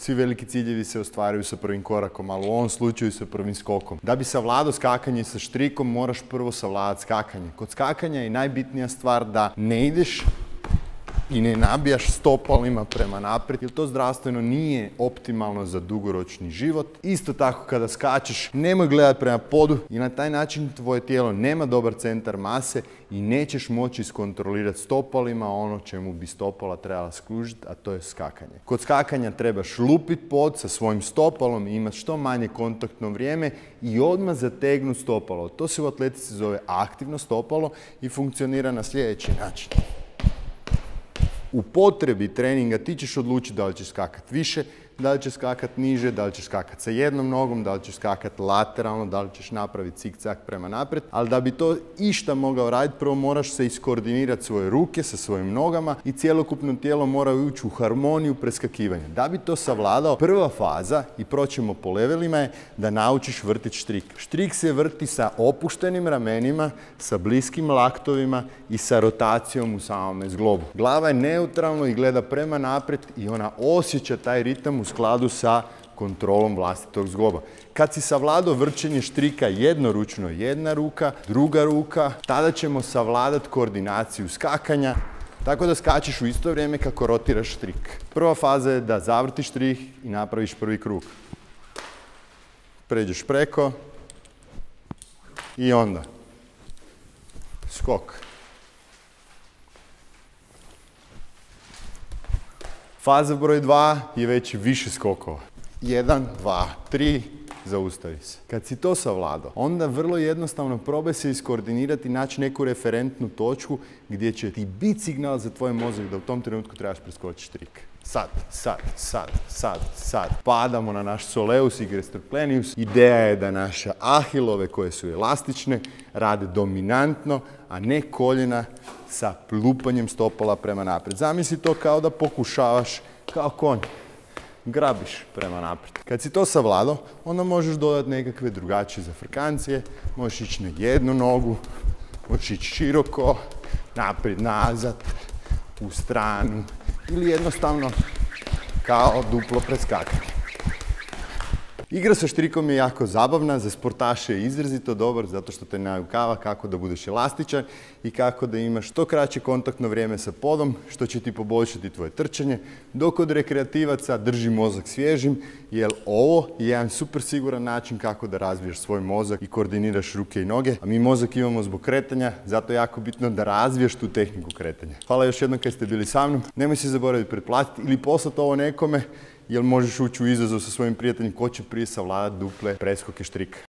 Svi veliki ciljevi se ostvaruju sa prvim korakom, ali u ovom slučaju sa prvim skokom. Da bi savladao skakanje sa štrikom, moraš prvo savladati skakanje. Kod skakanja je najbitnija stvar da ne ideš i ne nabijaš stopalima prema naprijed, jer to zdravstveno nije optimalno za dugoročni život. Isto tako kada skačeš, nemoj gledati prema podu i na taj način tvoje tijelo nema dobar centar mase i nećeš moći iskontrolirati stopalima ono čemu bi stopala trebala služiti, a to je skakanje. Kod skakanja trebaš lupiti pod sa svojim stopalom i imati što manje kontaktno vrijeme i odmah zategnuti stopalo. To se u atletici zove aktivno stopalo i funkcionira na sljedeći način. U potrebi treninga ti ćeš odlučiti da li ćeš skakati više, da li ćeš skakati niže, da li ćeš skakati sa jednom nogom, da li ćeš skakati lateralno, da li ćeš napraviti cik-cak prema naprijed. Ali da bi to išta mogao raditi, prvo moraš se iskoordinirati svoje ruke sa svojim nogama i cjelokupno tijelo mora ući u harmoniju preskakivanja. Da bi to savladao, prva faza, i proćemo po levelima, je da naučiš vrtiti štrik. Štrik se vrti sa opuštenim ramenima, sa bliskim laktovima i sa rotacijom u samome zglobu. Glava je neutralno i gleda prema naprijed i ona osjeća taj ritam u skladu sa kontrolom vlastitog zgloba. Kad si savladao vrćenje štrika jednoručno, jedna ruka, druga ruka, tada ćemo savladati koordinaciju skakanja, tako da skačeš u isto vrijeme kako rotiraš štrik. Prva faza je da zavrtiš štrik i napraviš prvi krug. Pređeš preko i onda skok. Faza broj 2 je već više skokova. 1, 2, 3, zaustavi se. Kad si to savladao, onda vrlo jednostavno probaj se iskoordinirati i naći neku referentnu točku gdje će ti biti signal za tvoj mozak da u tom trenutku trebaš preskočiti štrik. Sad. Padamo na naš soleus i gastrocnemius. Ideja je da naše ahilove, koje su elastične, rade dominantno, a ne koljena sa lupanjem stopala prema naprijed. Zamisli to kao da pokušavaš, kao konj, grabiš prema naprijed. Kad si to savladao, onda možeš dodati nekakve drugačije zafrkancije. Možeš ići na jednu nogu, možeš ići široko, naprijed, nazad, u stranu ili jednostavno kao duplo preskakanje. Igra sa štrikom je jako zabavna, za sportaše je izrazito dobar zato što te naučava kako da budeš elastičan i kako da imaš što kraće kontaktno vrijeme sa podom, što će ti poboljšati tvoje trčanje, dok kod rekreativaca drži mozak svježim, jer ovo je jedan super siguran način kako da razviješ svoj mozak i koordiniraš ruke i noge, a mi mozak imamo zbog kretanja, zato je jako bitno da razviješ tu tehniku kretanja. Hvala još jednom kad ste bili sa mnom, nemoj se zaboraviti pretplatiti ili poslati ovo nekome, jer možeš ući u izazov sa svojim prijateljem ko će prije savladati duple preskoke štrika.